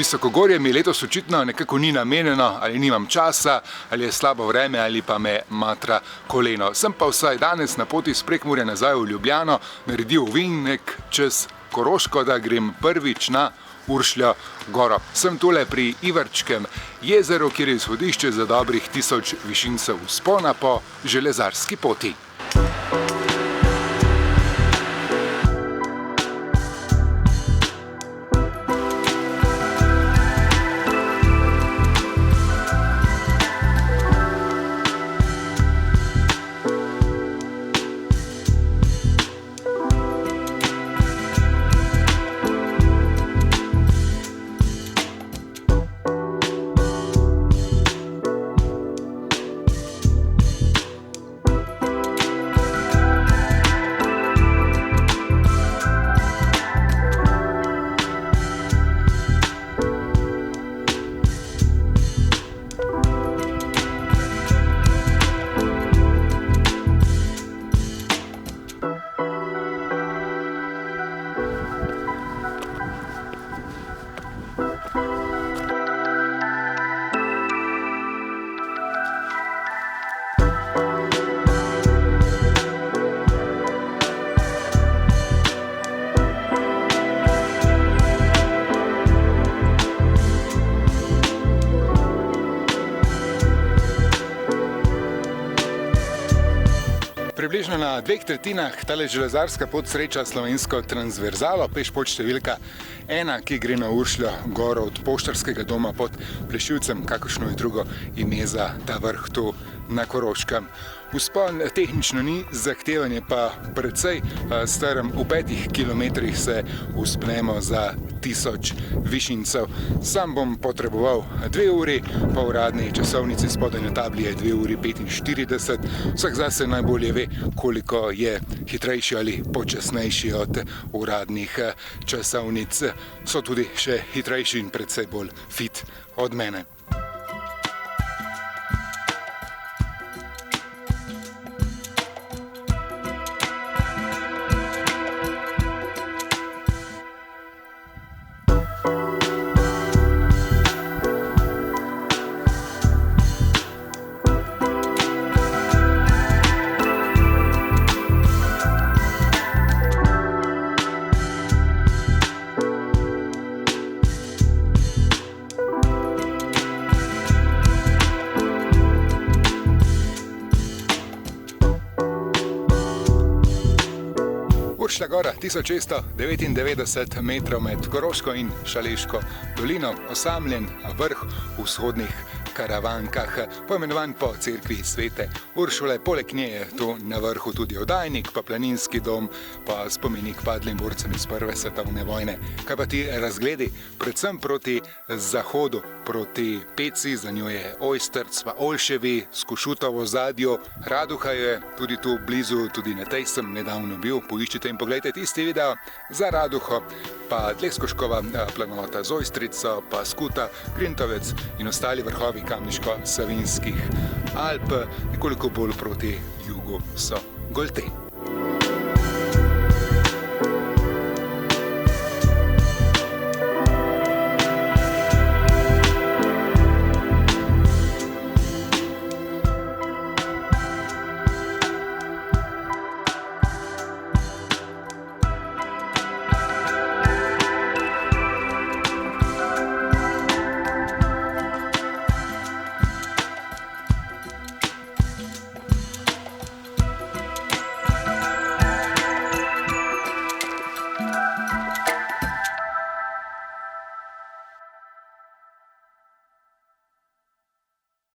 Visokogorje mi letos očitno nekako ni namenjeno, ali nimam časa, ali je slabo vreme, ali pa me matra koleno. Sem pa vsaj danes na poti iz Prekmurja nazaj v Ljubljano naredil ovinek čez Koroško, da grem prvič na Uršljo goro. Sem tule pri Ivarčkem jezeru, kjer je izhodišče za dobrih 1000 višincev vzpona po železarski poti. Približno na 2/3 tale železarska pot sreča slovensko transverzalo, pešpot številka 1, ki gre na Uršljo goro od Poštarskega doma pod Plešivcem, kakršno je drugo ime za ta vrh tu na Koroškem. Vzpon tehnično ni zahteven, je pa precej strm. V 5 kilometrih se vzpnemo za 1000 višincev. Sam bom potreboval 2 uri, po uradni časovnici spodaj na tabli je 2 uri 45. Vsak zase najbolje ve, koliko je hitrejši ali počasnejši od uradnih časovnic. So tudi še hitrejši in precej bolj fit od mene. Uršlja gora, 1699 metrov med Koroško in Šaleško dolino, osamljen vrh v vzhodnih Karavankah, poimenovan po cerkvi Svete Uršule. Poleg nje je tu na vrhu tudi oddajnik, pa planinski dom, pa spomenik padlim borcem iz Prve svetovne vojne. Kaj pa ti razgledi? Predvsem proti zahodu, proti Peci, za njo je Ojstrc, pa Olševi, s Košutovo zadjo. Raduha je tudi tu blizu, tudi na tej sem nedavno bil, poiščite in pogledajte tisti video za Raduho, pa Dlekskoškova planota z Ojstrico, pa Skuta, Grintovec in ostali vrhovi Kamniško-Savinjskih Alp. Nekoliko bolj proti jugu so Golte.